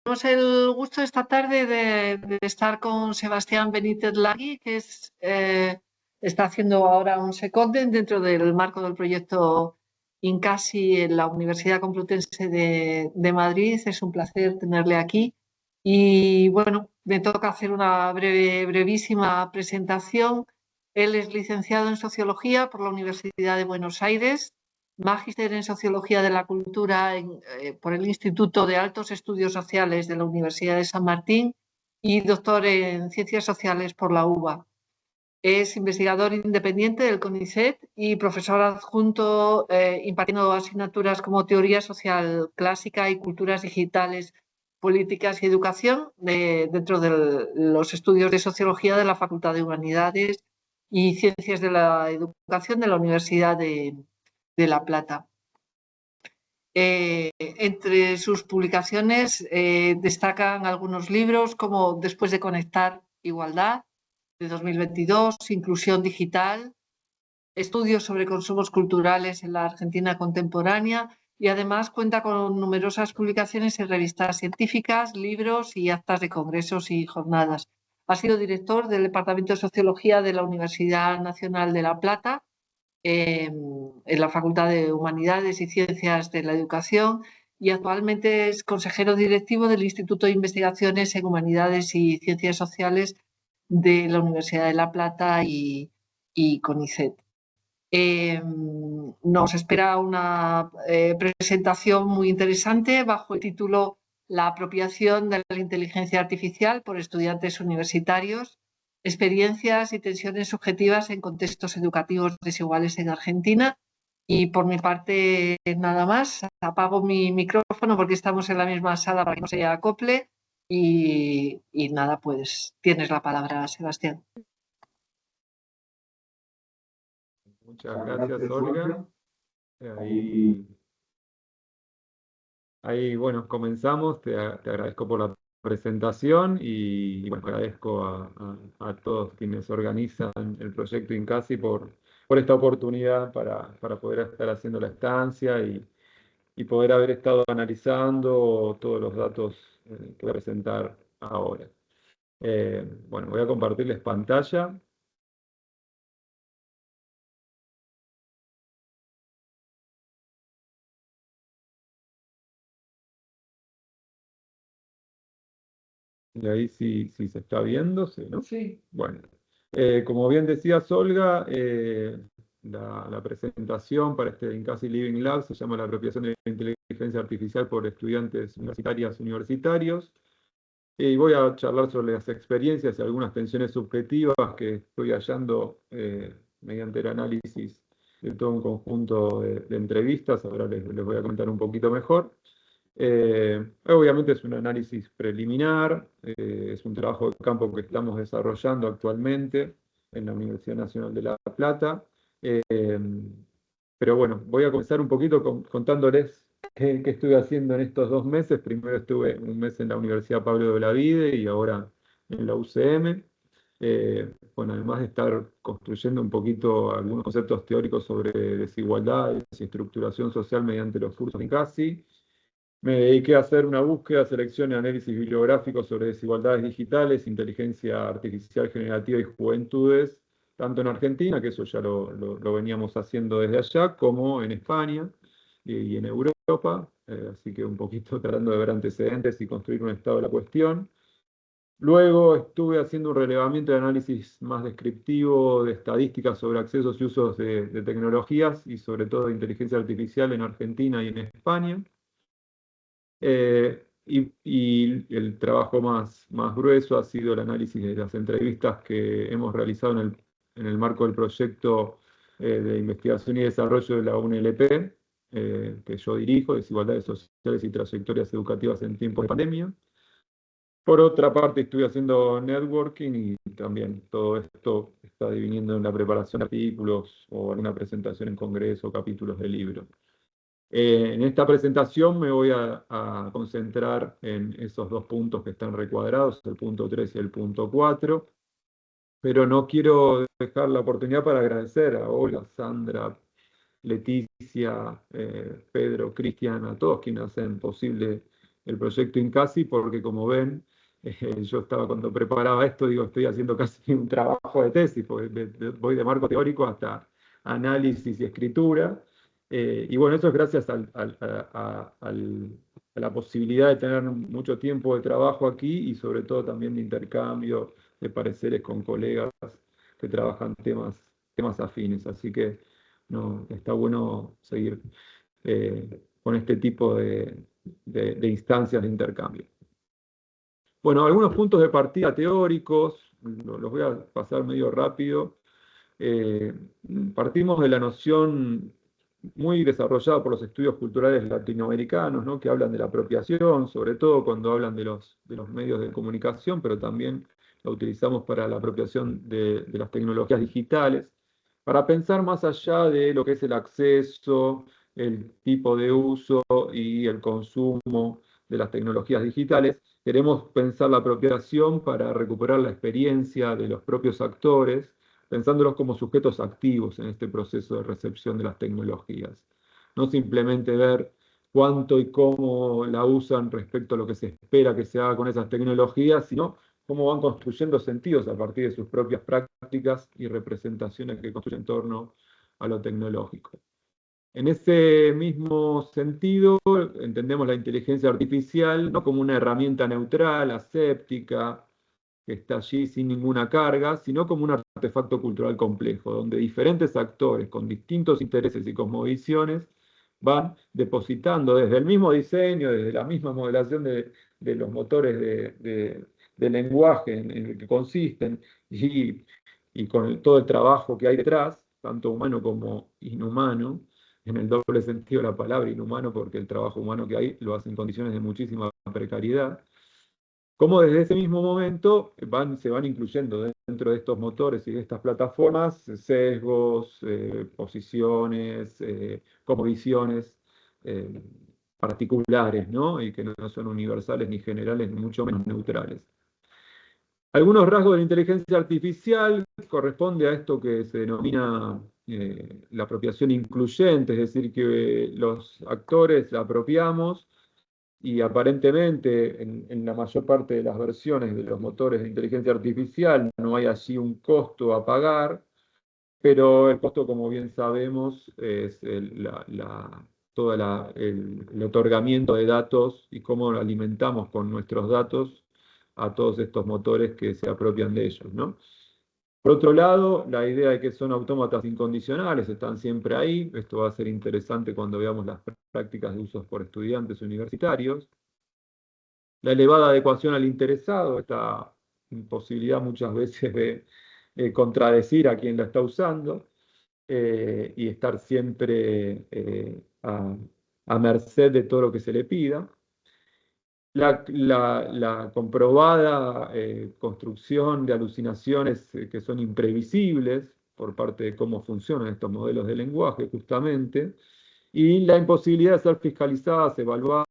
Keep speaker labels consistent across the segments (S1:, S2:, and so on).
S1: Tenemos el gusto esta tarde de estar con Sebastián Benítez Lagui, que está haciendo ahora un secondment dentro del marco del proyecto INCASI en la Universidad Complutense de Madrid. Es un placer tenerle aquí. Y bueno, me toca hacer una brevísima presentación. Él es licenciado en Sociología por la Universidad de Buenos Aires, magíster en Sociología de la Cultura por el Instituto de Altos Estudios Sociales de la Universidad de San Martín y doctor en Ciencias Sociales por la UBA. Es investigador independiente del CONICET y profesor adjunto impartiendo asignaturas como Teoría Social Clásica y Culturas Digitales, Políticas y Educación dentro de los estudios de Sociología de la Facultad de Humanidades y Ciencias de la Educación de la Universidad de La Plata. Entre sus publicaciones destacan algunos libros como Después de conectar, Igualdad, de 2022, Inclusión Digital, Estudios sobre consumos culturales en la Argentina contemporánea, y además cuenta con numerosas publicaciones en revistas científicas, libros y actas de congresos y jornadas. Ha sido director del Departamento de Sociología de la Universidad Nacional de La Plata, en la Facultad de Humanidades y Ciencias de la Educación, y actualmente es consejero directivo del Instituto de Investigaciones en Humanidades y Ciencias Sociales de la Universidad de La Plata y CONICET. Nos espera una presentación muy interesante bajo el título La apropiación de la inteligencia artificial por estudiantes universitarios, experiencias y tensiones subjetivas en contextos educativos desiguales en Argentina. Y por mi parte, nada más. Apago mi micrófono porque estamos en la misma sala para que no se acople. Y nada, pues tienes la palabra, Sebastián.
S2: Muchas gracias, Olga. Ahí, bueno, comenzamos. Te agradezco por la presentación y bueno, agradezco a todos quienes organizan el proyecto INCASI por esta oportunidad para poder estar haciendo la estancia y poder haber estado analizando todos los datos que voy a presentar ahora. Bueno, voy a compartirles pantalla. Y ahí sí se está viendo, ¿sí, no?
S1: Sí.
S2: Bueno, como bien decías, Olga, la presentación para este INCASI Living Lab se llama La apropiación de la inteligencia artificial por estudiantes universitarios. Y voy a charlar sobre las experiencias y algunas tensiones subjetivas que estoy hallando mediante el análisis de todo un conjunto de entrevistas. Ahora les voy a comentar un poquito mejor. Obviamente es un análisis preliminar, es un trabajo de campo que estamos desarrollando actualmente en la Universidad Nacional de La Plata. Pero bueno, voy a comenzar un poquito contándoles qué estuve haciendo en estos 2 meses. Primero estuve un mes en la Universidad Pablo de Olavide y ahora en la UCM. Bueno, además de estar construyendo un poquito algunos conceptos teóricos sobre desigualdades y estructuración social mediante los cursos de INCASI, me dediqué a hacer una búsqueda, selección y análisis bibliográfico sobre desigualdades digitales, inteligencia artificial generativa y juventudes, tanto en Argentina, que eso ya lo veníamos haciendo desde allá, como en España y en Europa, así que un poquito tratando de ver antecedentes y construir un estado de la cuestión. Luego estuve haciendo un relevamiento de análisis más descriptivo de estadísticas sobre accesos y usos de tecnologías y sobre todo de inteligencia artificial en Argentina y en España. Y el trabajo más grueso ha sido el análisis de las entrevistas que hemos realizado en el marco del proyecto de investigación y desarrollo de la UNLP, que yo dirijo, Desigualdades Sociales y Trayectorias Educativas en Tiempos de Pandemia. Por otra parte, estoy haciendo networking y también todo esto está diviniendo en la preparación de artículos o alguna presentación en congreso o capítulos de libros. En esta presentación me voy a concentrar en esos 2 puntos que están recuadrados, el punto 3 y el punto 4, pero no quiero dejar la oportunidad para agradecer a Olga, Sandra, Leticia, Pedro, Cristian, a todos quienes hacen posible el proyecto INCASI, porque como ven, yo estaba cuando preparaba esto, digo, estoy haciendo casi un trabajo de tesis, porque voy de marco teórico hasta análisis y escritura. Y bueno, eso es gracias a la posibilidad de tener mucho tiempo de trabajo aquí y sobre todo también de intercambio de pareceres con colegas que trabajan temas afines. Así que no, está bueno seguir con este tipo de instancias de intercambio. Bueno, algunos puntos de partida teóricos, los voy a pasar medio rápido. Eh, Partimos de la noción muy desarrollada por los estudios culturales latinoamericanos, ¿no? Que hablan de la apropiación, sobre todo cuando hablan de los medios de comunicación, pero también la utilizamos para la apropiación de las tecnologías digitales, para pensar más allá de lo que es el acceso, el tipo de uso y el consumo de las tecnologías digitales. Queremos pensar la apropiación para recuperar la experiencia de los propios actores, pensándolos como sujetos activos en este proceso de recepción de las tecnologías. No simplemente ver cuánto y cómo la usan respecto a lo que se espera que se haga con esas tecnologías, sino cómo van construyendo sentidos a partir de sus propias prácticas y representaciones que construyen en torno a lo tecnológico. En ese mismo sentido, entendemos la inteligencia artificial no como una herramienta neutral, aséptica, que está allí sin ninguna carga, sino como un artefacto cultural complejo, donde diferentes actores con distintos intereses y cosmovisiones van depositando desde el mismo diseño, desde la misma modelación de los motores de lenguaje en el que consisten y con todo el trabajo que hay detrás, tanto humano como inhumano, en el doble sentido de la palabra inhumano, porque el trabajo humano que hay lo hace en condiciones de muchísima precariedad, como desde ese mismo momento se van incluyendo dentro de estos motores y de estas plataformas sesgos, posiciones, como visiones particulares, ¿no? Y que no son universales ni generales, ni mucho menos neutrales. Algunos rasgos de la inteligencia artificial corresponde a esto que se denomina la apropiación incluyente, es decir, que los actores la apropiamos y aparentemente en la mayor parte de las versiones de los motores de inteligencia artificial no hay allí un costo a pagar, pero el costo, como bien sabemos, es todo el otorgamiento de datos y cómo alimentamos con nuestros datos a todos estos motores que se apropian de ellos, ¿no? Por otro lado, la idea de que son autómatas incondicionales, están siempre ahí. Esto va a ser interesante cuando veamos las prácticas de usos por estudiantes universitarios. La elevada adecuación al interesado, esta imposibilidad muchas veces de contradecir a quien la está usando y estar siempre a merced de todo lo que se le pida. La comprobada construcción de alucinaciones que son imprevisibles por parte de cómo funcionan estos modelos de lenguaje, justamente, y la imposibilidad de ser fiscalizadas, evaluadas,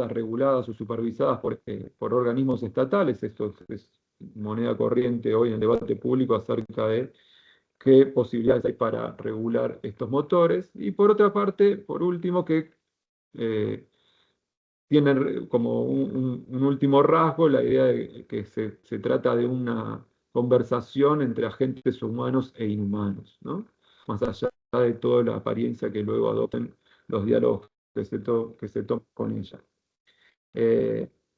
S2: reguladas o supervisadas por organismos estatales. Esto es moneda corriente hoy en el debate público acerca de qué posibilidades hay para regular estos motores. Y por otra parte, por último, que tiene como un último rasgo la idea de que se trata de una conversación entre agentes humanos e inhumanos, ¿no? Más allá de toda la apariencia que luego adopten los diálogos que se toman con ella.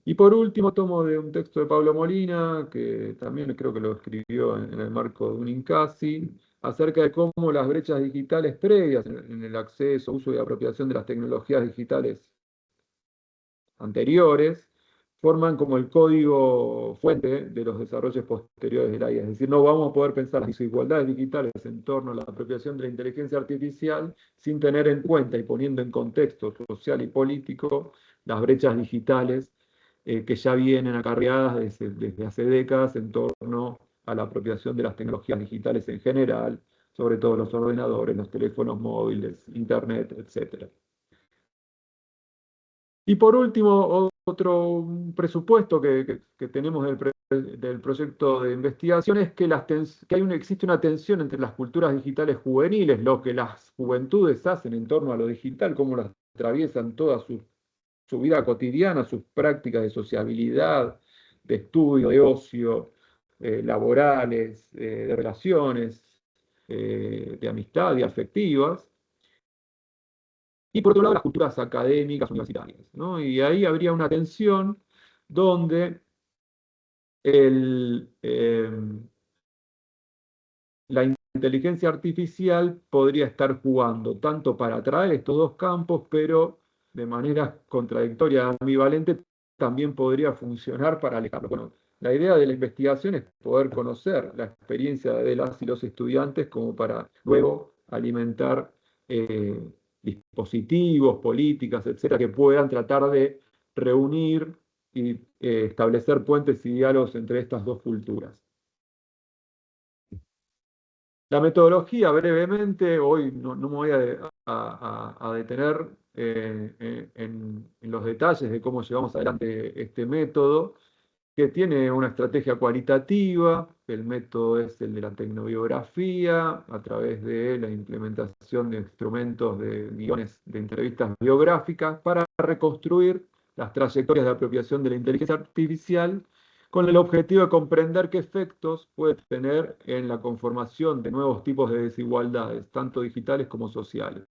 S2: Y por último, tomo de un texto de Pablo Molina, que también creo que lo escribió en el marco de un INCASI, acerca de cómo las brechas digitales previas en el acceso, uso y apropiación de las tecnologías digitales anteriores, forman como el código fuente de los desarrollos posteriores del AI. Es decir, no vamos a poder pensar las desigualdades digitales en torno a la apropiación de la inteligencia artificial sin tener en cuenta y poniendo en contexto social y político las brechas digitales que ya vienen acarreadas desde hace décadas en torno a la apropiación de las tecnologías digitales en general, sobre todo los ordenadores, los teléfonos móviles, Internet, etc. Y por último, otro presupuesto que tenemos del proyecto de investigación es que, existe una tensión entre las culturas digitales juveniles, lo que las juventudes hacen en torno a lo digital, cómo las atraviesan todas sus su vida cotidiana, sus prácticas de sociabilidad, de estudio, de ocio, laborales, de relaciones, de amistad y afectivas. Y por otro lado, las culturas académicas universitarias, ¿no? Y ahí habría una tensión donde la inteligencia artificial podría estar jugando tanto para atraer estos dos campos, pero de manera contradictoria, ambivalente, también podría funcionar para alejarlo. Bueno, la idea de la investigación es poder conocer la experiencia de las y los estudiantes como para luego alimentar dispositivos, políticas, etcétera, que puedan tratar de reunir y establecer puentes y diálogos entre estas dos culturas. La metodología, brevemente, hoy no me voy a detener en los detalles de cómo llevamos adelante este método, que tiene una estrategia cualitativa. El método es el de la tecnobiografía, a través de la implementación de instrumentos de guiones de entrevistas biográficas para reconstruir las trayectorias de apropiación de la inteligencia artificial con el objetivo de comprender qué efectos puede tener en la conformación de nuevos tipos de desigualdades, tanto digitales como sociales.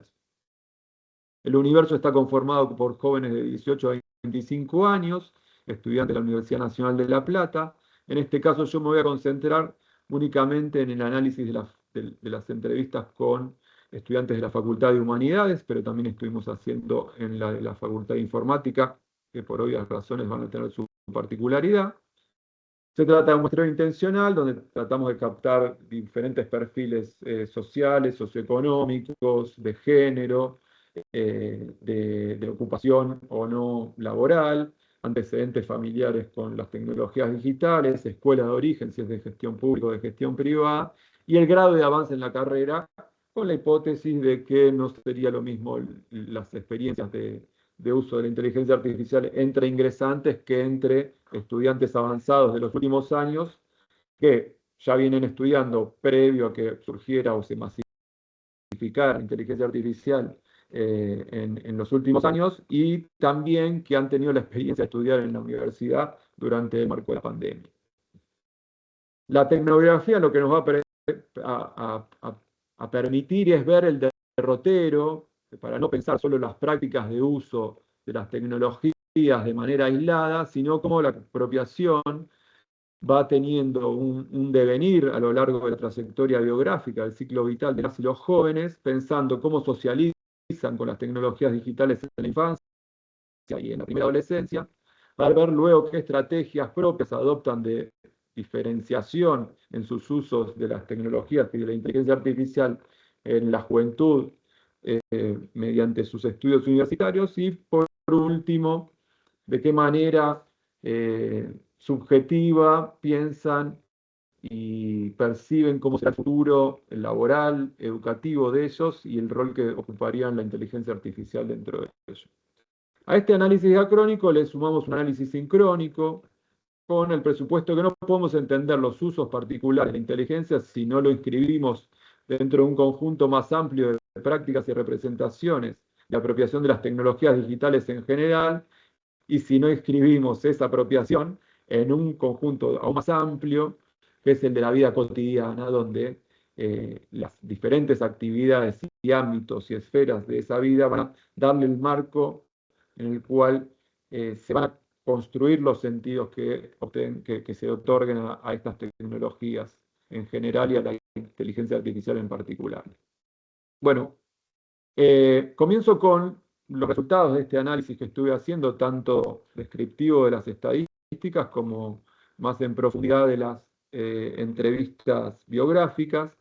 S2: El universo está conformado por jóvenes de 18 a 25 años, estudiantes de la Universidad Nacional de La Plata. En este caso yo me voy a concentrar únicamente en el análisis de las entrevistas con estudiantes de la Facultad de Humanidades, pero también estuvimos haciendo en la de la Facultad de Informática, que por obvias razones van a tener su particularidad. Se trata de un muestreo intencional donde tratamos de captar diferentes perfiles sociales, socioeconómicos, de género, de ocupación o no laboral, antecedentes familiares con las tecnologías digitales, escuela de origen, si es de gestión pública o de gestión privada, y el grado de avance en la carrera, con la hipótesis de que no sería lo mismo las experiencias de uso de la inteligencia artificial entre ingresantes que entre estudiantes avanzados de los últimos años que ya vienen estudiando previo a que surgiera o se masificara la inteligencia artificial en los últimos años, y también que han tenido la experiencia de estudiar en la universidad durante el marco de la pandemia. La tecnografía lo que nos va a permitir es ver el derrotero, para no pensar solo en las prácticas de uso de las tecnologías de manera aislada, sino cómo la apropiación va teniendo un devenir a lo largo de la trayectoria biográfica, del ciclo vital de las y los jóvenes, pensando cómo socializan con las tecnologías digitales en la infancia y en la primera adolescencia, para ver luego qué estrategias propias adoptan de diferenciación en sus usos de las tecnologías y de la inteligencia artificial en la juventud mediante sus estudios universitarios, y por último, de qué manera subjetiva piensan y perciben cómo será el futuro el laboral, educativo de ellos y el rol que ocuparían la inteligencia artificial dentro de ellos. A este análisis diacrónico le sumamos un análisis sincrónico con el presupuesto que no podemos entender los usos particulares de la inteligencia si no lo inscribimos dentro de un conjunto más amplio de prácticas y representaciones de apropiación de las tecnologías digitales en general, y si no inscribimos esa apropiación en un conjunto aún más amplio, que es el de la vida cotidiana, donde las diferentes actividades y ámbitos y esferas de esa vida van a darle el marco en el cual se van a construir los sentidos que se otorguen a estas tecnologías en general y a la inteligencia artificial en particular. Bueno, comienzo con los resultados de este análisis que estuve haciendo, tanto descriptivo de las estadísticas como más en profundidad de las entrevistas biográficas.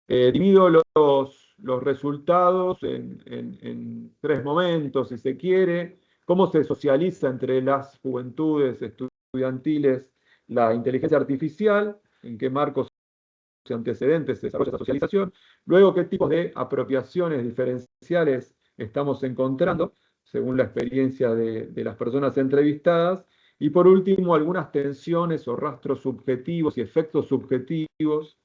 S2: Divido los resultados en tres momentos, si se quiere: cómo se socializa entre las juventudes estudiantiles la inteligencia artificial, en qué marcos y antecedentes se desarrolla esa socialización; luego qué tipos de apropiaciones diferenciales estamos encontrando según la experiencia de las personas entrevistadas; y por último, algunas tensiones o rastros subjetivos y efectos subjetivos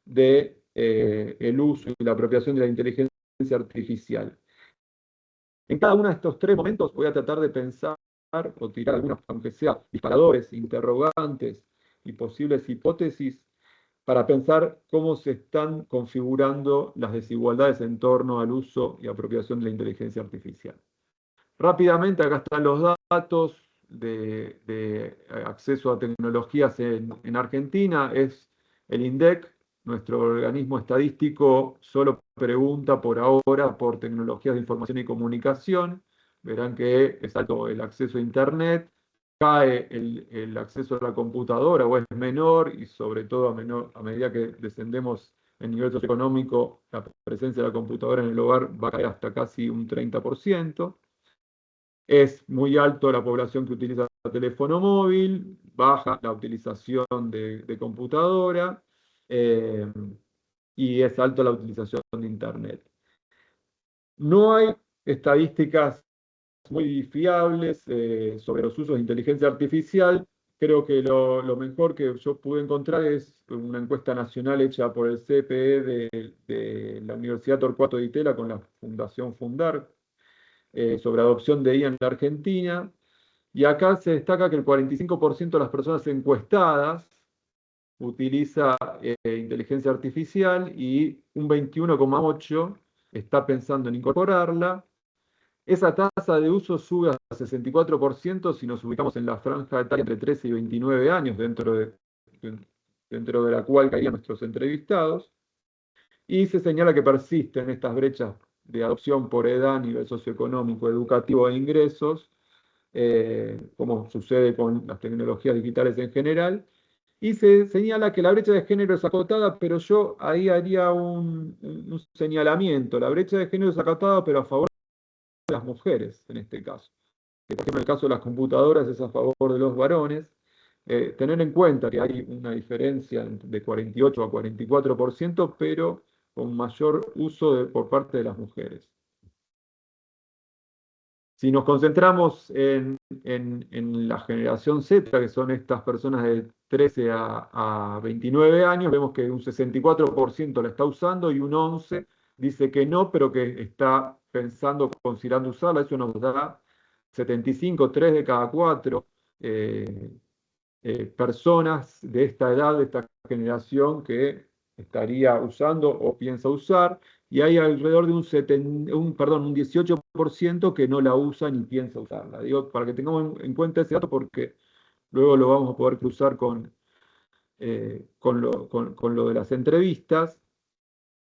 S2: de el uso y la apropiación de la inteligencia artificial. En cada uno de estos tres momentos voy a tratar de pensar o tirar algunos, aunque sea disparadores, interrogantes y posibles hipótesis, para pensar cómo se están configurando las desigualdades en torno al uso y apropiación de la inteligencia artificial. Rápidamente, acá están los datos de acceso a tecnologías en Argentina. Es el INDEC, nuestro organismo estadístico, solo pregunta por ahora por tecnologías de información y comunicación. Verán que es alto el acceso a Internet, cae el acceso a la computadora o es menor y sobre todo a medida que descendemos en nivel socioeconómico, la presencia de la computadora en el hogar va a caer hasta casi un 30%. Es muy alto la población que utiliza teléfono móvil, baja la utilización de computadora eh, y es alto la utilización de Internet. No hay estadísticas muy fiables sobre los usos de inteligencia artificial. Creo que lo mejor que yo pude encontrar es una encuesta nacional hecha por el CPE de la Universidad Torcuato Di Itela con la Fundación Fundar sobre adopción de IA en la Argentina. Y acá se destaca que el 45% de las personas encuestadas utiliza inteligencia artificial y un 21,8% está pensando en incorporarla. Esa tasa de uso sube a 64% si nos ubicamos en la franja etaria entre 13 y 29 años, dentro de la cual caían nuestros entrevistados. Y se señala que persisten estas brechas de adopción por edad, nivel socioeconómico, educativo e ingresos, como sucede con las tecnologías digitales en general, y se señala que la brecha de género es acotada, pero yo ahí haría un señalamiento. La brecha de género es acotada, pero a favor de las mujeres, en este caso. Por ejemplo, en el caso de las computadoras es a favor de los varones. Tener en cuenta que hay una diferencia de 48 a 44%, pero con mayor uso por parte de las mujeres. Si nos concentramos en la generación Z, que son estas personas de 13 a 29 años, vemos que un 64% la está usando y un 11% dice que no, pero que está pensando, considerando usarla. Eso nos da 75, 3 de cada 4 personas de esta edad, de esta generación, que estaría usando o piensa usar, y hay alrededor de un 18% que no la usa ni piensa usarla. Digo, para que tengamos en cuenta ese dato, porque luego lo vamos a poder cruzar con lo de las entrevistas.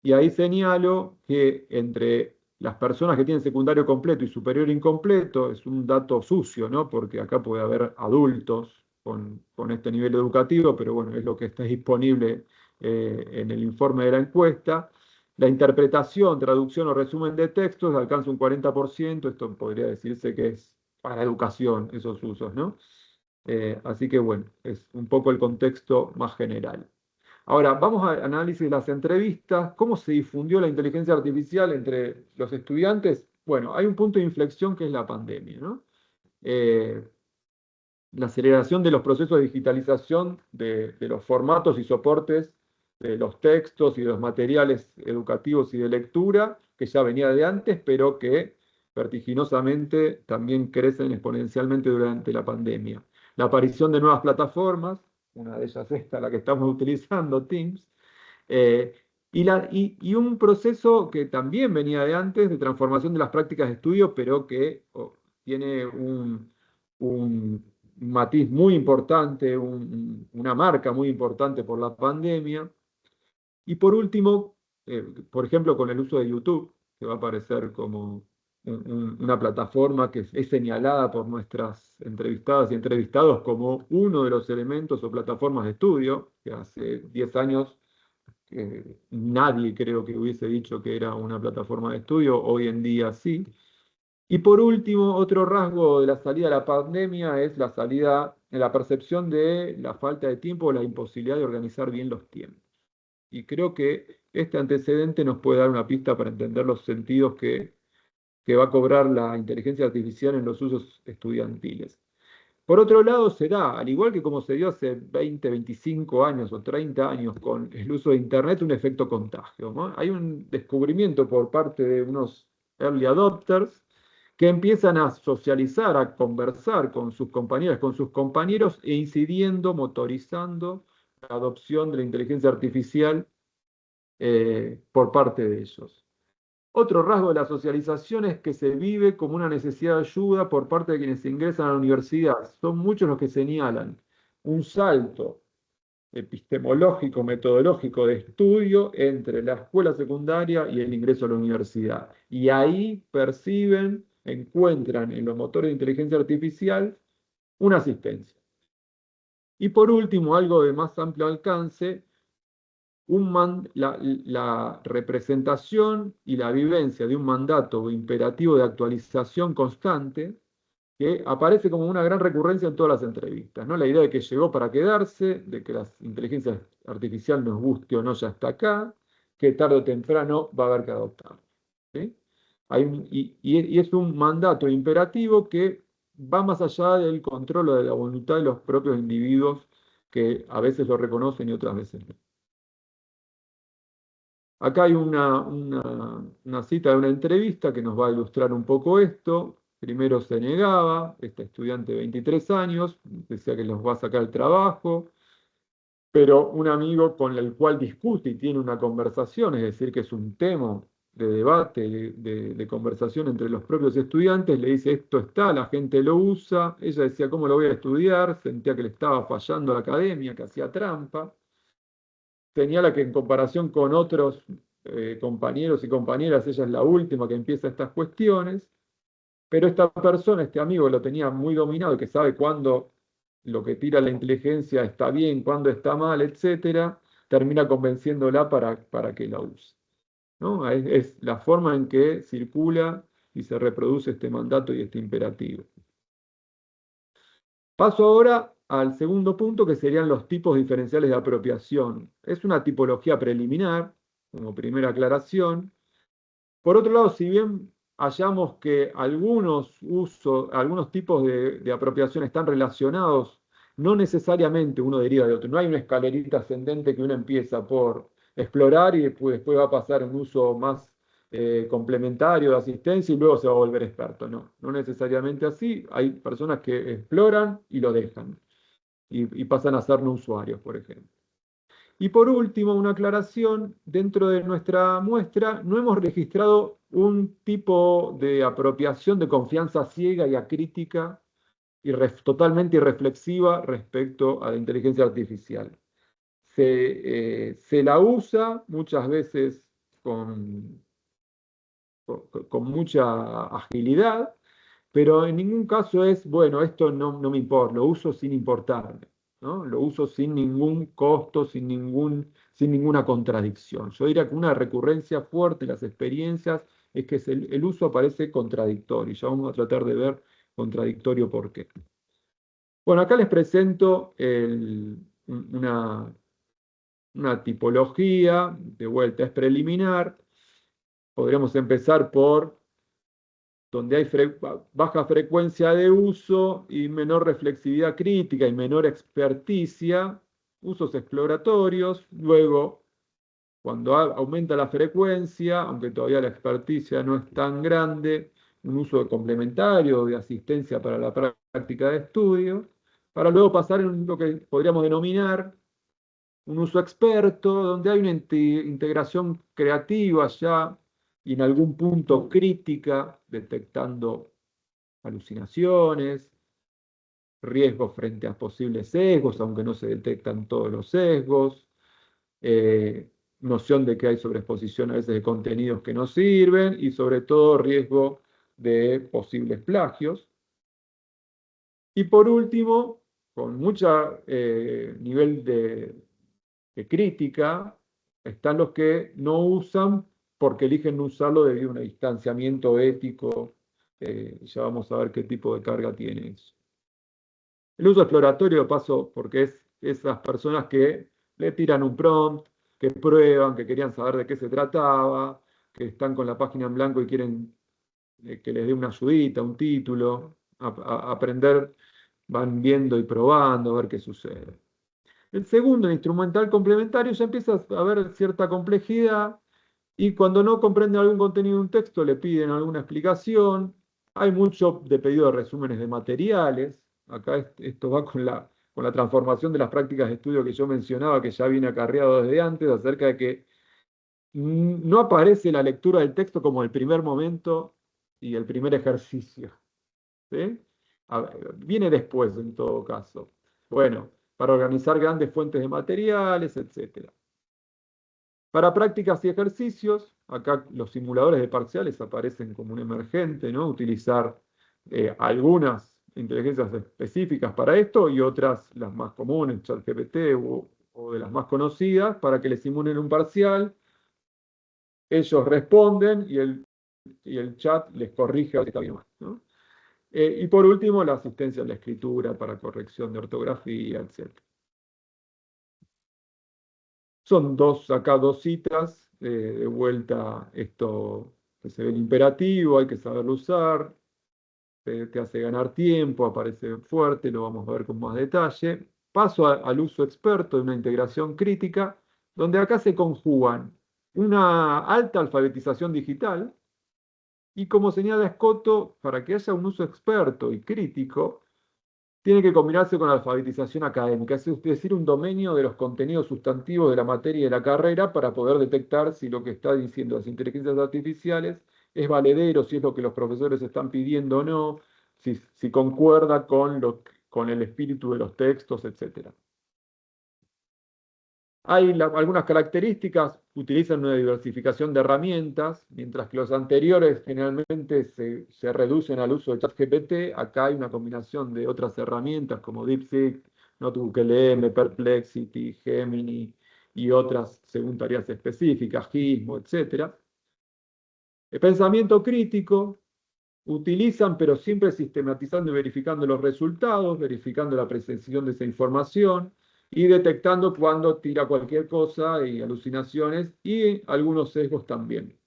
S2: Y ahí señalo que entre las personas que tienen secundario completo y superior incompleto, es un dato sucio, ¿no? Porque acá puede haber adultos con este nivel educativo, pero bueno, es lo que está disponible en el informe de la encuesta. La interpretación, traducción o resumen de textos alcanza un 40%, esto podría decirse que es para educación, esos usos, ¿no? Así que bueno, es un poco el contexto más general. Ahora, vamos al análisis de las entrevistas. ¿Cómo se difundió la inteligencia artificial entre los estudiantes? Bueno, hay un punto de inflexión que es la pandemia, ¿no? La aceleración de los procesos de digitalización de los formatos y soportes de los textos y de los materiales educativos y de lectura, que ya venía de antes, pero que vertiginosamente también crecen exponencialmente durante la pandemia. La aparición de nuevas plataformas, una de ellas esta, la que estamos utilizando, Teams, eh, y un proceso que también venía de antes, de transformación de las prácticas de estudio, pero que tiene un matiz muy importante, una marca muy importante por la pandemia. Y por último, por ejemplo, con el uso de YouTube, que va a aparecer como una plataforma que es señalada por nuestras entrevistadas y entrevistados como uno de los elementos o plataformas de estudio, que hace 10 años nadie creo que hubiese dicho que era una plataforma de estudio, hoy en día sí. Y por último, otro rasgo de la salida de la pandemia es la percepción de la falta de tiempo o la imposibilidad de organizar bien los tiempos. Y creo que este antecedente nos puede dar una pista para entender los sentidos que va a cobrar la inteligencia artificial en los usos estudiantiles. Por otro lado, será, al igual que como se dio hace 20, 25 años o 30 años con el uso de Internet, un efecto contagio, ¿no? Hay un descubrimiento por parte de unos early adopters que empiezan a socializar, a conversar con sus compañeras, con sus compañeros, e incidiendo, motorizando la adopción de la inteligencia artificial por parte de ellos. Otro rasgo de la socialización es que se vive como una necesidad de ayuda por parte de quienes ingresan a la universidad. Son muchos los que señalan un salto epistemológico, metodológico de estudio entre la escuela secundaria y el ingreso a la universidad. Y ahí perciben, encuentran en los motores de inteligencia artificial una asistencia. Y por último, algo de más amplio alcance, la representación y la vivencia de un mandato o imperativo de actualización constante que aparece como una gran recurrencia en todas las entrevistas, ¿no? La idea de que llegó para quedarse, de que la inteligencia artificial nos guste o no ya está acá, que tarde o temprano va a haber que adoptarlo, ¿sí? Y es un mandato imperativo que va más allá del control o de la voluntad de los propios individuos que a veces lo reconocen y otras veces no. Acá hay una cita de una entrevista que nos va a ilustrar un poco esto. Primero se negaba, esta estudiante de 23 años, decía que los va a sacar el trabajo, pero un amigo con el cual discute y tiene una conversación, es decir, que es un tema de debate, de conversación entre los propios estudiantes, le dice, esto está, la gente lo usa. Ella decía, ¿cómo lo voy a estudiar? Sentía que le estaba fallando a la academia, que hacía trampa. Señala que en comparación con otros compañeros y compañeras, ella es la última que empieza estas cuestiones, pero esta persona, este amigo, lo tenía muy dominado, que sabe cuándo lo que tira la inteligencia está bien, cuándo está mal, etcétera, termina convenciéndola para que la use, ¿no? Es la forma en que circula y se reproduce este mandato y este imperativo. Paso ahora al segundo punto, que serían los tipos diferenciales de apropiación. Es una tipología preliminar, como primera aclaración. Por otro lado, si bien hallamos que algunos tipos de apropiación están relacionados, no necesariamente uno deriva de otro. No hay una escalerita ascendente que uno empieza por explorar y después va a pasar a un uso más complementario de asistencia y luego se va a volver experto. No, no necesariamente así. Hay personas que exploran y lo dejan y pasan a ser no usuarios, por ejemplo. Y por último, una aclaración, dentro de nuestra muestra no hemos registrado un tipo de apropiación de confianza ciega y acrítica y totalmente irreflexiva respecto a la inteligencia artificial. Se la usa muchas veces con mucha agilidad, pero en ningún caso es, bueno, esto no me importa, lo uso sin importarme, ¿no? Lo uso sin ningún costo, sin ninguna contradicción. Yo diría que una recurrencia fuerte en las experiencias es que el uso aparece contradictorio. Ya vamos a tratar de ver contradictorio por qué. Bueno, acá les presento una tipología, de vuelta es preliminar. Podríamos empezar por donde hay baja frecuencia de uso y menor reflexividad crítica y menor experticia, usos exploratorios. Luego, cuando aumenta la frecuencia, aunque todavía la experticia no es tan grande, un uso complementario de asistencia para la práctica de estudio, para luego pasar en lo que podríamos denominar un uso experto, donde hay una integración creativa ya y en algún punto crítica, detectando alucinaciones, riesgos frente a posibles sesgos, aunque no se detectan todos los sesgos, noción de que hay sobreexposición a veces de contenidos que no sirven y sobre todo riesgo de posibles plagios. Y por último, con mucho nivel de crítica, están los que no usan porque eligen no usarlo debido a un distanciamiento ético. Ya vamos a ver qué tipo de carga tiene eso. El uso exploratorio lo paso porque es esas personas que le tiran un prompt, que prueban, que querían saber de qué se trataba, que están con la página en blanco y quieren que les dé una ayudita, un título, aprender, van viendo y probando, a ver qué sucede. El segundo, el instrumental complementario, ya empieza a haber cierta complejidad y cuando no comprenden algún contenido de un texto le piden alguna explicación. Hay mucho de pedido de resúmenes de materiales. Acá esto va con la transformación de las prácticas de estudio que yo mencionaba, que ya viene acarreado desde antes, acerca de que no aparece la lectura del texto como el primer momento y el primer ejercicio. ¿Sí? Viene después, en todo caso. Bueno, para organizar grandes fuentes de materiales, etc. Para prácticas y ejercicios, acá los simuladores de parciales aparecen como un emergente, ¿no? Utilizar algunas inteligencias específicas para esto y otras, las más comunes, ChatGPT o de las más conocidas, para que le simulen un parcial. Ellos responden y el chat les corrige si está bien o mal, ¿no? Y por último, la asistencia a la escritura para corrección de ortografía, etc. Son acá dos citas, de vuelta esto que se ve el imperativo, hay que saberlo usar, te hace ganar tiempo, aparece fuerte, lo vamos a ver con más detalle. Paso al uso experto de una integración crítica, donde acá se conjugan una alta alfabetización digital y, como señala Scotto, para que haya un uso experto y crítico, tiene que combinarse con la alfabetización académica, es decir, un dominio de los contenidos sustantivos de la materia y de la carrera para poder detectar si lo que está diciendo las inteligencias artificiales es valedero, si es lo que los profesores están pidiendo o no, si concuerda con el espíritu de los textos, etc. Hay algunas características, utilizan una diversificación de herramientas, mientras que los anteriores generalmente se reducen al uso de ChatGPT. Acá hay una combinación de otras herramientas como DeepSeek, NotebookLM, Perplexity, Gemini y otras según tareas específicas, Gizmo, etc. El pensamiento crítico utilizan, pero siempre sistematizando y verificando los resultados, verificando la precisión de esa información y detectando cuando tira cualquier cosa y alucinaciones y algunos sesgos también.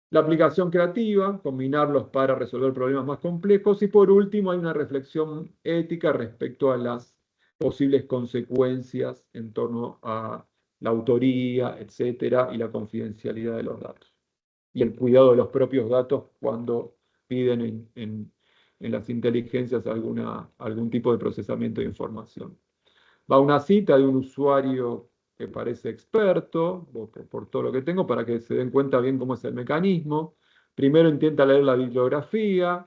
S2: La aplicación creativa, combinarlos para resolver problemas más complejos y por último hay una reflexión ética respecto a las posibles consecuencias en torno a la autoría, etcétera, y la confidencialidad de los datos y el cuidado de los propios datos cuando piden en las inteligencias algún tipo de procesamiento de información. Va una cita de un usuario que parece experto, por todo lo que tengo, para que se den cuenta bien cómo es el mecanismo. Primero intenta leer la bibliografía,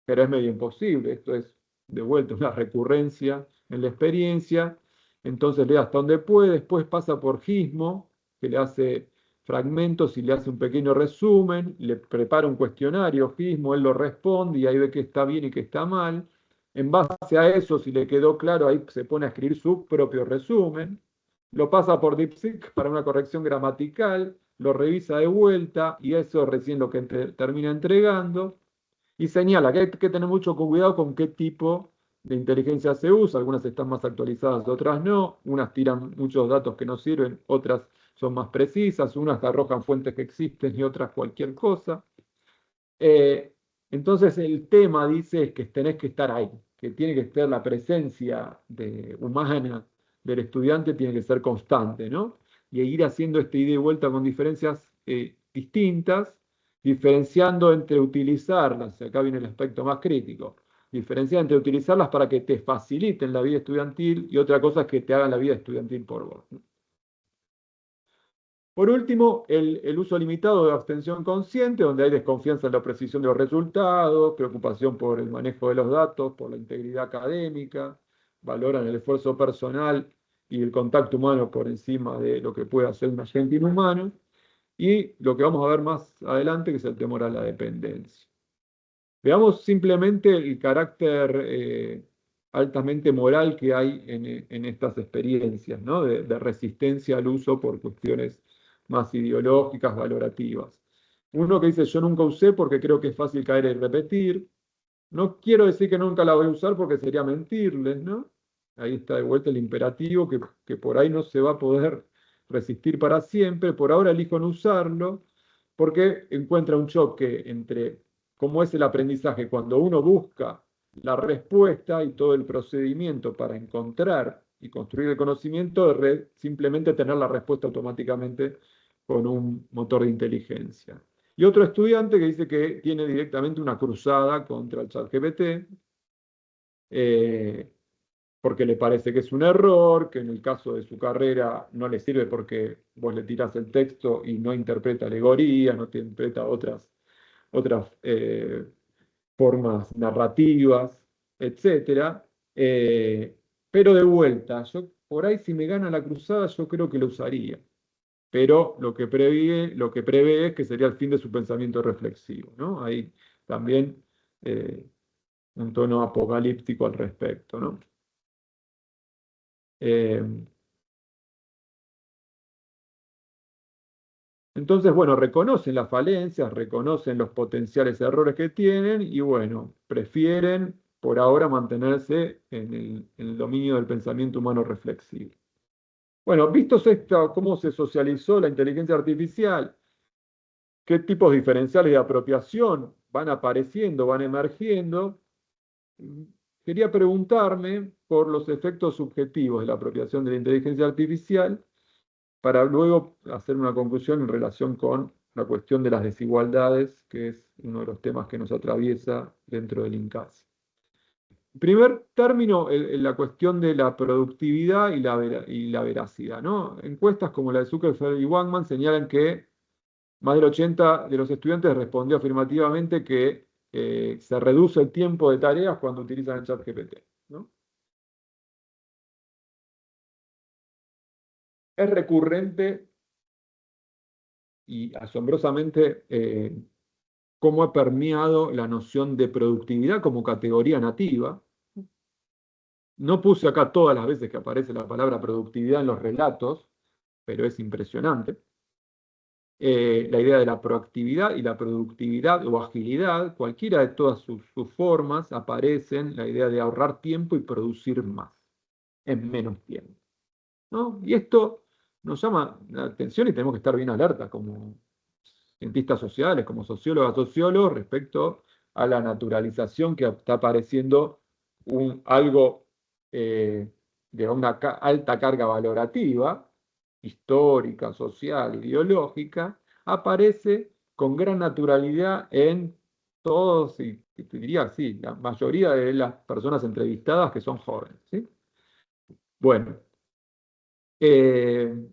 S2: pero es medio imposible. Esto es, de vuelta, una recurrencia en la experiencia. Entonces lee hasta donde puede, después pasa por Gizmo, que le hace fragmentos y le hace un pequeño resumen, le prepara un cuestionario Gizmo, él lo responde y ahí ve que está bien y que está mal. En base a eso, si le quedó claro, ahí se pone a escribir su propio resumen, lo pasa por DeepSeek para una corrección gramatical, lo revisa de vuelta y eso recién lo que termina entregando y señala que hay que tener mucho cuidado con qué tipo de inteligencia se usa. Algunas están más actualizadas, otras no. Unas tiran muchos datos que no sirven, otras son más precisas, unas arrojan fuentes que existen y otras cualquier cosa. Eh, entonces el tema dice es que tenés que estar ahí, que tiene que estar la presencia humana del estudiante, tiene que ser constante, ¿no? Y ir haciendo este ida y vuelta con diferencias distintas, diferenciando entre utilizarlas, acá viene el aspecto más crítico, diferenciar entre utilizarlas para que te faciliten la vida estudiantil y otra cosa es que te hagan la vida estudiantil por vos, ¿no? Por último, el uso limitado de abstención consciente, donde hay desconfianza en la precisión de los resultados, preocupación por el manejo de los datos, por la integridad académica, valoran el esfuerzo personal y el contacto humano por encima de lo que puede hacer un agente inhumano, y lo que vamos a ver más adelante, que es el temor a la dependencia. Veamos simplemente el carácter altamente moral que hay en estas experiencias, ¿no? De resistencia al uso por cuestiones más ideológicas, valorativas. Uno que dice, yo nunca usé porque creo que es fácil caer y repetir. No quiero decir que nunca la voy a usar porque sería mentirles, ¿no? Ahí está de vuelta el imperativo que por ahí no se va a poder resistir para siempre. Por ahora elijo no usarlo porque encuentra un choque entre cómo es el aprendizaje cuando uno busca la respuesta y todo el procedimiento para encontrar y construir el conocimiento, simplemente tener la respuesta automáticamente con un motor de inteligencia. Y otro estudiante que dice que tiene directamente una cruzada contra el ChatGPT, porque le parece que es un error, que en el caso de su carrera no le sirve porque vos le tirás el texto y no interpreta alegoría, no interpreta otras formas narrativas, etcétera. Pero de vuelta, yo por ahí si me gana la cruzada, yo creo que lo usaría. Pero lo que prevé es que sería el fin de su pensamiento reflexivo, ¿no? Hay también un tono apocalíptico al respecto, ¿no? Eh, entonces, bueno, reconocen las falencias, reconocen los potenciales errores que tienen y, bueno, prefieren por ahora mantenerse en el dominio del pensamiento humano reflexivo. Bueno, vistos esto, cómo se socializó la inteligencia artificial, qué tipos diferenciales de apropiación van apareciendo, van emergiendo, quería preguntarme por los efectos subjetivos de la apropiación de la inteligencia artificial para luego hacer una conclusión en relación con la cuestión de las desigualdades, que es uno de los temas que nos atraviesa dentro del INCAS. En primer término, la cuestión de la productividad y la veracidad, ¿no? Encuestas como la de Zuckerberg y Wangman señalan que más del 80% de los estudiantes respondió afirmativamente que se reduce el tiempo de tareas cuando utilizan el chat GPT, ¿no? Es recurrente y asombrosamente cómo ha permeado la noción de productividad como categoría nativa. No puse acá todas las veces que aparece la palabra productividad en los relatos, pero es impresionante. La idea de la proactividad y la productividad o agilidad, cualquiera de todas sus formas, aparecen la idea de ahorrar tiempo y producir más en menos tiempo, ¿no? Y esto nos llama la atención y tenemos que estar bien alerta como cientistas sociales, como sociólogos, respecto a la naturalización que está apareciendo algo de una alta carga valorativa, histórica, social, ideológica, aparece con gran naturalidad en todos, y te diría así, la mayoría de las personas entrevistadas que son jóvenes, ¿sí? Bueno, eh,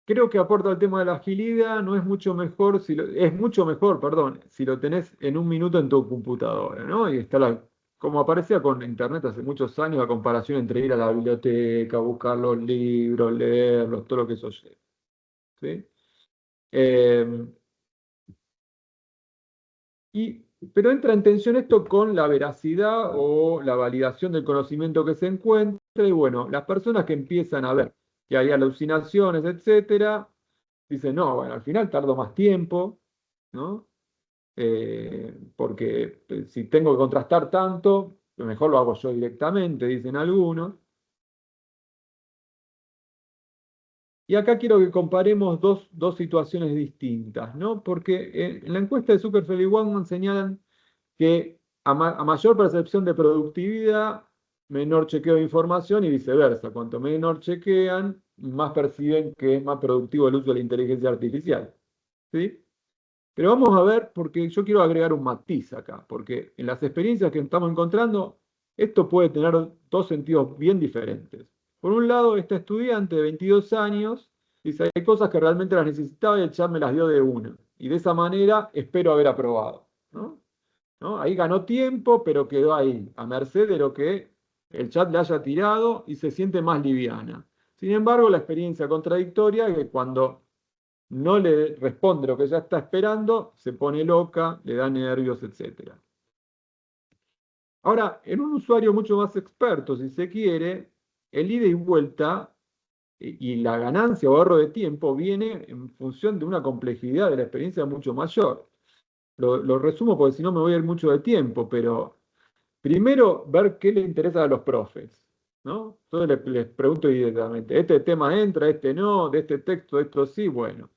S2: creo que aporta al tema de la agilidad, no es mucho mejor, es mucho mejor, perdón, si lo tenés en un minuto en tu computadora, ¿no? Y está como aparecía con Internet hace muchos años, la comparación entre ir a la biblioteca, buscar los libros, leerlos, todo lo que eso lleva, ¿sí? Eh, pero entra en tensión esto con la veracidad o la validación del conocimiento que se encuentra, y bueno, las personas que empiezan a ver que hay alucinaciones, etcétera, dicen, no, bueno, al final tardo más tiempo, ¿no? Porque si tengo que contrastar tanto, mejor lo hago yo directamente, dicen algunos. Y acá quiero que comparemos dos situaciones distintas, ¿no? Porque en la encuesta de Zuckerberg y Wangman señalan que a mayor percepción de productividad, menor chequeo de información y viceversa. Cuanto menor chequean, más perciben que es más productivo el uso de la inteligencia artificial, ¿sí? Pero vamos a ver, porque yo quiero agregar un matiz acá, porque en las experiencias que estamos encontrando, esto puede tener dos sentidos bien diferentes. Por un lado, esta estudiante de 22 años dice, hay cosas que realmente las necesitaba y el chat me las dio de una. Y de esa manera espero haber aprobado, ¿no? ¿No? Ahí ganó tiempo, pero quedó ahí, a merced de lo que el chat le haya tirado y se siente más liviana. Sin embargo, la experiencia contradictoria es que cuando no le responde lo que ella está esperando, se pone loca, le da nervios, etc. Ahora, en un usuario mucho más experto, si se quiere, el ida y vuelta y la ganancia o ahorro de tiempo viene en función de una complejidad de la experiencia mucho mayor. Lo resumo porque si no me voy a ir mucho de tiempo, pero primero ver qué le interesa a los profes, ¿no? Entonces les pregunto directamente, ¿este tema entra, este no, de este texto, esto sí? Bueno.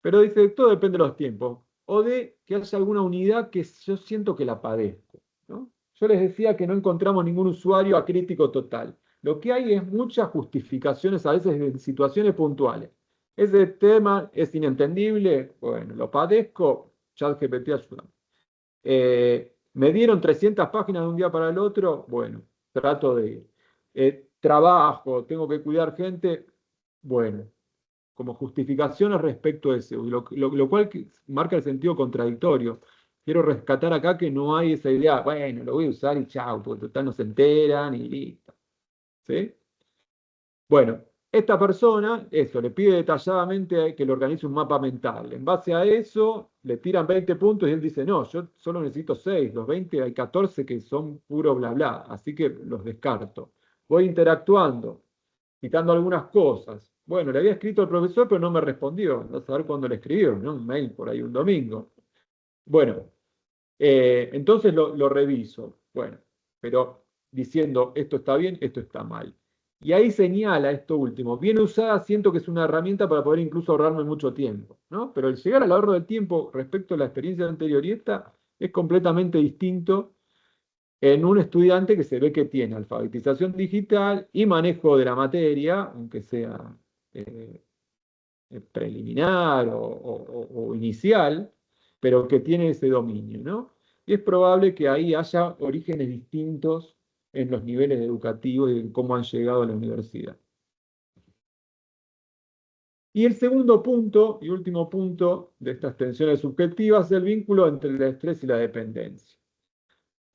S2: Pero dice, todo depende de los tiempos. O de que haya alguna unidad que yo siento que la padezco, ¿no? Yo les decía que no encontramos ningún usuario acrítico total. Lo que hay es muchas justificaciones a veces en situaciones puntuales. Ese tema es inentendible, bueno, lo padezco, ChatGPT ayuda. Me dieron 300 páginas de un día para el otro, bueno, trato de ir. Trabajo, tengo que cuidar gente, bueno, como justificaciones respecto a eso, lo cual marca el sentido contradictorio. Quiero rescatar acá que no hay esa idea, bueno, lo voy a usar y chao, porque total no se enteran y listo. ¿Sí? Bueno, esta persona, eso, le pide detalladamente que le organice un mapa mental. En base a eso, le tiran 20 puntos y él dice, no, yo solo necesito 6, los 20 hay 14 que son puro bla bla, así que los descarto. Voy interactuando, quitando algunas cosas. Bueno, le había escrito al profesor, pero no me respondió. No saber cuándo le escribió, ¿no? Un mail por ahí un domingo. Bueno, entonces lo reviso. Bueno, pero diciendo esto está bien, esto está mal. Y ahí señala esto último. Bien usada, siento que es una herramienta para poder incluso ahorrarme mucho tiempo, ¿no? Pero el llegar al ahorro de tiempo respecto a la experiencia anterior y esta es completamente distinto en un estudiante que se ve que tiene alfabetización digital y manejo de la materia, aunque sea eh, preliminar o inicial, pero que tiene ese dominio, ¿no? Y es probable que ahí haya orígenes distintos en los niveles educativos y en cómo han llegado a la universidad. Y el segundo punto y último punto de estas tensiones subjetivas es el vínculo entre el estrés y la dependencia.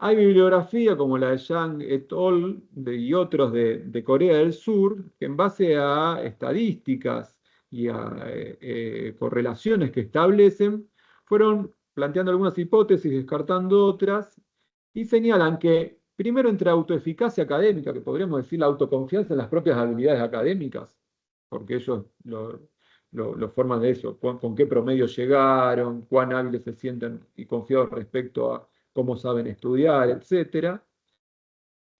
S2: Hay bibliografía como la de Yang et al. Y otros de Corea del Sur que en base a estadísticas y a correlaciones que establecen, fueron planteando algunas hipótesis, descartando otras, y señalan que primero entre autoeficacia académica, que podríamos decir la autoconfianza en las propias habilidades académicas, porque ellos lo forman de eso, con qué promedio llegaron, cuán hábiles se sienten y confiados respecto a cómo saben estudiar, etcétera,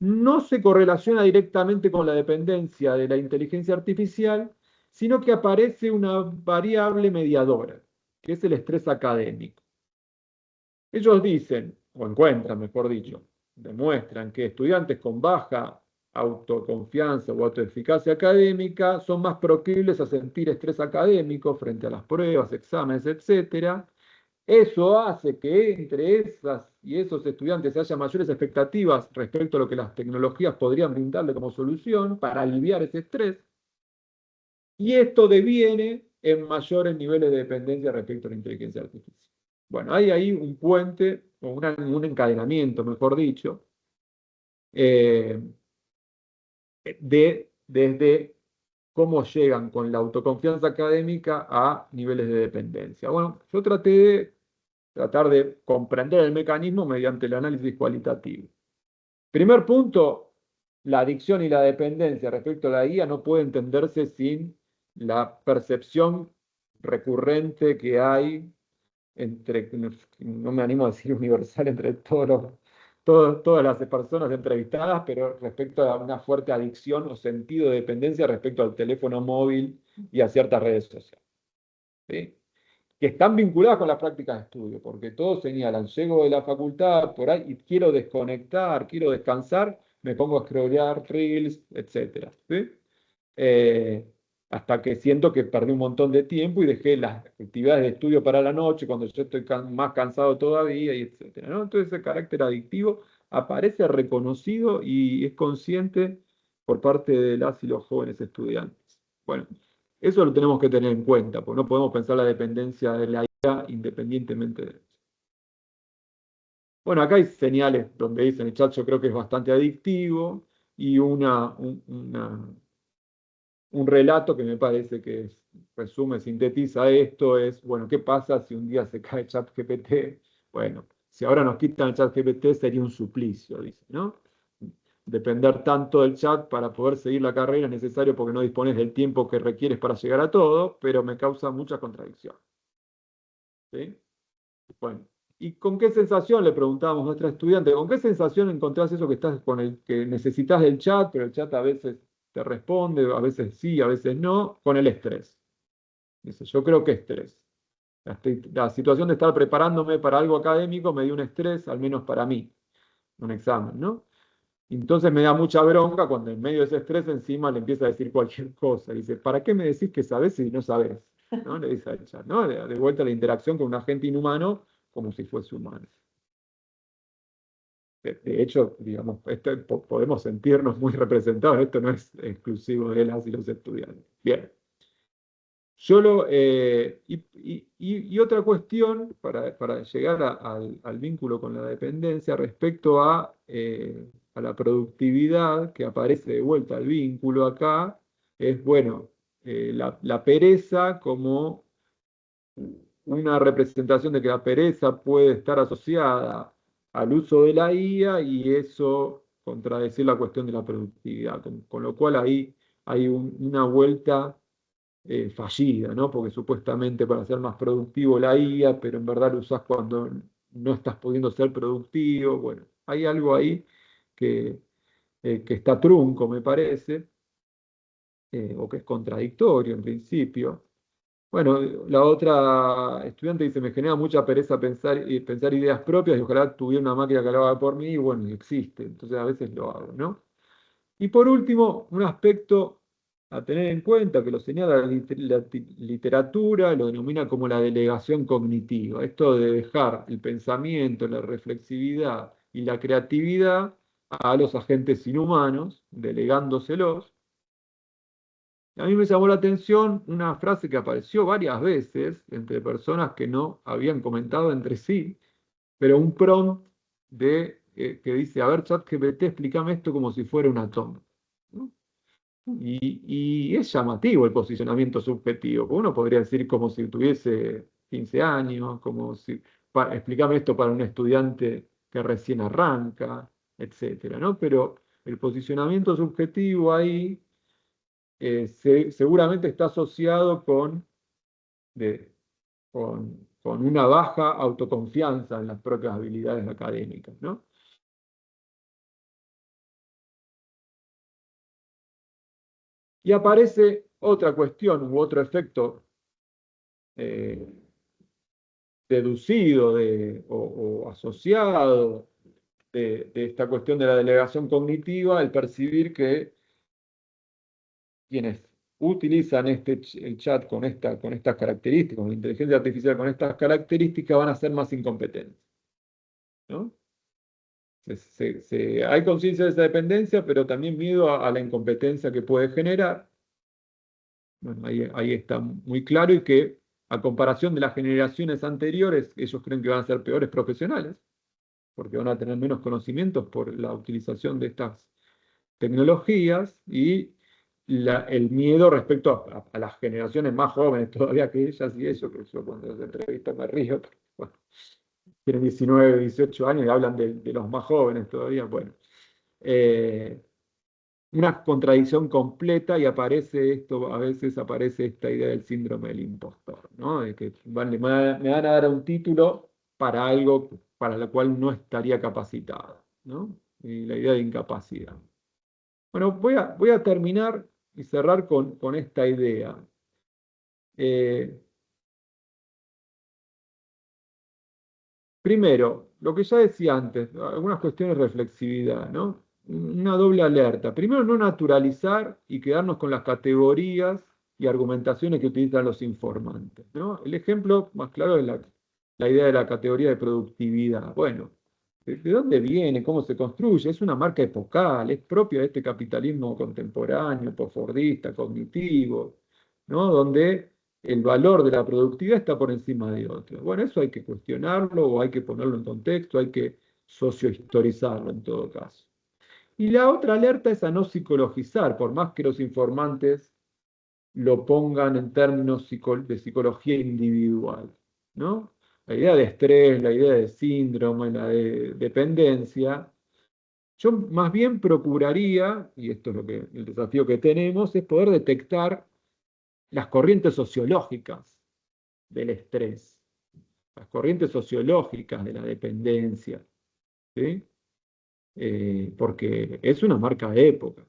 S2: no se correlaciona directamente con la dependencia de la inteligencia artificial, sino que aparece una variable mediadora, que es el estrés académico. Ellos dicen, o encuentran, mejor dicho, demuestran que estudiantes con baja autoconfianza o autoeficacia académica son más proclives a sentir estrés académico frente a las pruebas, exámenes, etcétera. Eso hace que entre esas y esos estudiantes haya mayores expectativas respecto a lo que las tecnologías podrían brindarle como solución para aliviar ese estrés. Y esto deviene en mayores niveles de dependencia respecto a la inteligencia artificial. Bueno, hay ahí un puente, o un encadenamiento, mejor dicho, eh, desde cómo llegan con la autoconfianza académica a niveles de dependencia. Bueno, yo traté de tratar de comprender el mecanismo mediante el análisis cualitativo. Primer punto, la adicción y la dependencia respecto a la guía no puede entenderse sin la percepción recurrente que hay entre, no me animo a decir universal, entre todas las personas entrevistadas, pero respecto a una fuerte adicción o sentido de dependencia respecto al teléfono móvil y a ciertas redes sociales. ¿Sí? Que están vinculadas con las prácticas de estudio, porque todos señalan, llego de la facultad por ahí y quiero desconectar, quiero descansar, me pongo a scrollear reels, etc. ¿Sí? Eh, hasta que siento que perdí un montón de tiempo y dejé las actividades de estudio para la noche, cuando yo estoy más cansado todavía, y etc. ¿No? Entonces ese carácter adictivo aparece reconocido y es consciente por parte de las y los jóvenes estudiantes. Bueno, eso lo tenemos que tener en cuenta, porque no podemos pensar la dependencia de la IA independientemente de eso. Bueno, acá hay señales donde dicen el chat, yo creo que es bastante adictivo, y un relato que me parece que resume, sintetiza esto, es, bueno, ¿qué pasa si un día se cae ChatGPT? Bueno, si ahora nos quitan el ChatGPT sería un suplicio, dice, ¿no? Depender tanto del chat para poder seguir la carrera es necesario porque no dispones del tiempo que requieres para llegar a todo, pero me causa mucha contradicción. ¿Sí? Bueno, ¿y con qué sensación, le preguntábamos a nuestra estudiante, con qué sensación encontrás eso que estás con el que necesitas del chat, pero el chat a veces te responde, a veces sí, a veces no, con el estrés? Dice, yo creo que estrés. La situación de estar preparándome para algo académico me dio un estrés, al menos para mí, un examen, ¿no? Entonces me da mucha bronca cuando en medio de ese estrés encima le empieza a decir cualquier cosa. Dice, ¿para qué me decís que sabés si no sabés? ¿No? Le dice al chat, ¿no? De vuelta la interacción con un agente inhumano como si fuese humano. De hecho, digamos, podemos sentirnos muy representados. Esto no es exclusivo de las y los estudiantes. Bien. Y otra cuestión para llegar al vínculo con la dependencia respecto a la productividad que aparece de vuelta al vínculo acá, es, bueno, la pereza como una representación de que la pereza puede estar asociada al uso de la IA y eso contradecir la cuestión de la productividad, con lo cual ahí hay una vuelta fallida, ¿no? Porque supuestamente para ser más productivo la IA, pero en verdad lo usás cuando no estás pudiendo ser productivo. Bueno, hay algo ahí que, que está trunco, me parece, o que es contradictorio en principio. Bueno, la otra estudiante dice, me genera mucha pereza pensar ideas propias y ojalá tuviera una máquina que lo haga por mí, y bueno, existe, entonces a veces lo hago, ¿no? Y por último, un aspecto a tener en cuenta, que lo señala la literatura, lo denomina como la delegación cognitiva, esto de dejar el pensamiento, la reflexividad y la creatividad a los agentes inhumanos, delegándoselos. A mí me llamó la atención una frase que apareció varias veces entre personas que no habían comentado entre sí, pero un prompt que dice, a ver, ChatGPT, explícame esto como si fuera un átomo. ¿No? Y es llamativo el posicionamiento subjetivo, porque uno podría decir como si tuviese 15 años, como si, explícame esto para un estudiante que recién arranca, etcétera, ¿no? Pero el posicionamiento subjetivo ahí seguramente está asociado de- con una baja autoconfianza en las propias habilidades académicas, ¿no? Y aparece otra cuestión u otro efecto eh, deducido o asociado de esta cuestión de la delegación cognitiva, el percibir que quienes utilizan el chat con estas características, con la inteligencia artificial con estas características, van a ser más incompetentes, ¿no? Hay conciencia de esa dependencia, pero también miedo a la incompetencia que puede generar. Bueno, ahí está muy claro y que a comparación de las generaciones anteriores, ellos creen que van a ser peores profesionales, porque van a tener menos conocimientos por la utilización de estas tecnologías y el miedo respecto a las generaciones más jóvenes todavía que ellas y eso, que yo cuando las entrevistas me río, porque, bueno, tienen 19, 18 años y hablan de los más jóvenes todavía. Bueno, eh, una contradicción completa y aparece esto, a veces aparece esta idea del síndrome del impostor, ¿no? De que me van a dar un título para algo para lo cual no estaría capacitado, ¿no? Y la idea de incapacidad. Bueno, voy a terminar y cerrar con esta idea. Eh, Primero, lo que ya decía antes, algunas cuestiones de reflexividad, ¿no? Una doble alerta. Primero, no naturalizar y quedarnos con las categorías y argumentaciones que utilizan los informantes, ¿no? El ejemplo más claro es la idea de la categoría de productividad. Bueno, ¿de dónde viene? ¿Cómo se construye? Es una marca epocal, es propia de este capitalismo contemporáneo, posfordista, cognitivo, ¿no? Donde el valor de la productividad está por encima de otro. Bueno, eso hay que cuestionarlo o hay que ponerlo en contexto, hay que sociohistorizarlo en todo caso. Y la otra alerta es a no psicologizar, por más que los informantes lo pongan en términos de psicología individual, ¿no? La idea de estrés, la idea de síndrome, la de dependencia, yo más bien procuraría, y esto es el desafío que tenemos, es poder detectar las corrientes sociológicas del estrés, las corrientes sociológicas de la dependencia, ¿sí? Porque es una marca de época,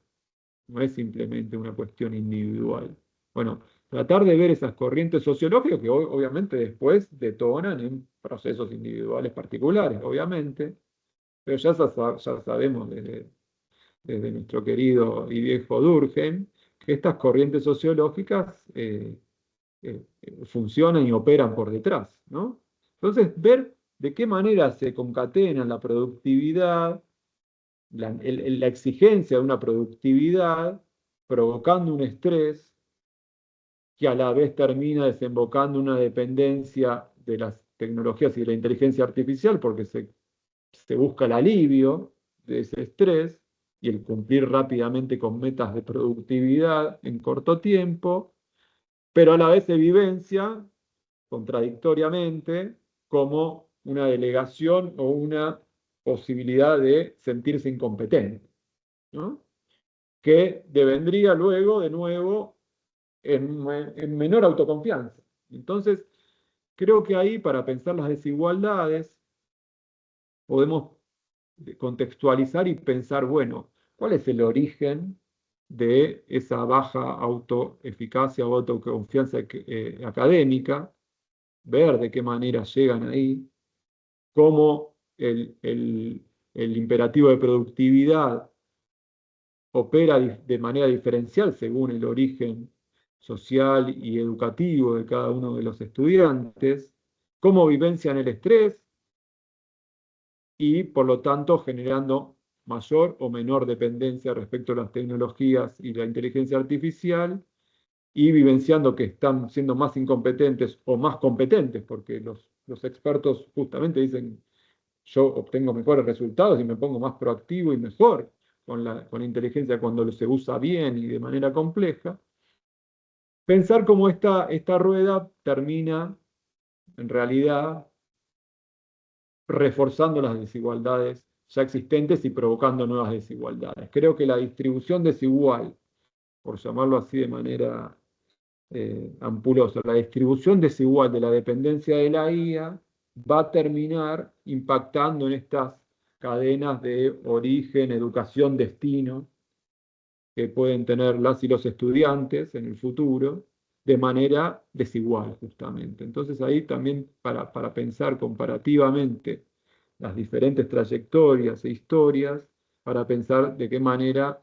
S2: no es simplemente una cuestión individual. Bueno, tratar de ver esas corrientes sociológicas que obviamente después detonan en procesos individuales particulares, obviamente, pero ya sabemos desde nuestro querido y viejo Durkheim, que estas corrientes sociológicas funcionan y operan por detrás, ¿no? Entonces, ver de qué manera se concatena la productividad, la exigencia de una productividad, provocando un estrés que a la vez termina desembocando una dependencia de las tecnologías y de la inteligencia artificial, porque se busca el alivio de ese estrés y el cumplir rápidamente con metas de productividad en corto tiempo, pero a la vez se vivencia contradictoriamente como una delegación o una posibilidad de sentirse incompetente, ¿no? Que devendría luego de nuevo en menor autoconfianza. Entonces, creo que ahí para pensar las desigualdades podemos contextualizar y pensar, bueno, ¿cuál es el origen de esa baja autoeficacia o autoconfianza académica? Ver de qué manera llegan ahí, cómo el imperativo de productividad opera de manera diferencial según el origen social y educativo de cada uno de los estudiantes, cómo vivencian el estrés y, por lo tanto, generando mayor o menor dependencia respecto a las tecnologías y la inteligencia artificial, y vivenciando que están siendo más incompetentes o más competentes, porque los expertos justamente dicen, yo obtengo mejores resultados y me pongo más proactivo y mejor con la inteligencia cuando se usa bien y de manera compleja. Pensar cómo esta rueda termina, en realidad, reforzando las desigualdades ya existentes y provocando nuevas desigualdades. Creo que la distribución desigual, por llamarlo así de manera ampulosa, la distribución desigual de la dependencia de la IA va a terminar impactando en estas cadenas de origen, educación, destino que pueden tener las y los estudiantes en el futuro de manera desigual, justamente. Entonces ahí también para pensar comparativamente las diferentes trayectorias e historias, para pensar de qué manera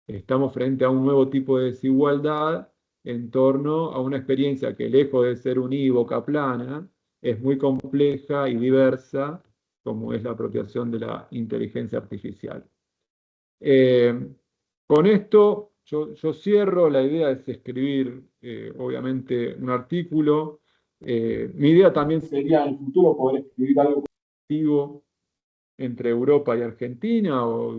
S2: estamos frente a un nuevo tipo de desigualdad en torno a una experiencia que, lejos de ser unívoca, plana, es muy compleja y diversa, como es la apropiación de la inteligencia artificial. Con esto yo cierro, la idea es escribir, obviamente, un artículo. Mi idea también sería en el futuro poder escribir algo colectivo entre Europa y Argentina o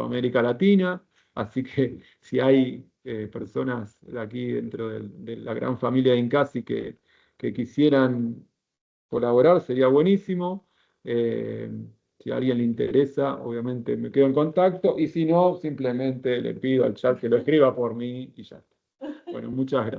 S2: América Latina, así que si hay personas de aquí dentro de la gran familia de Incasi que quisieran colaborar, sería buenísimo. Si a alguien le interesa, obviamente me quedo en contacto, y si no, simplemente le pido al chat que lo escriba por mí y ya está. Bueno, muchas gracias.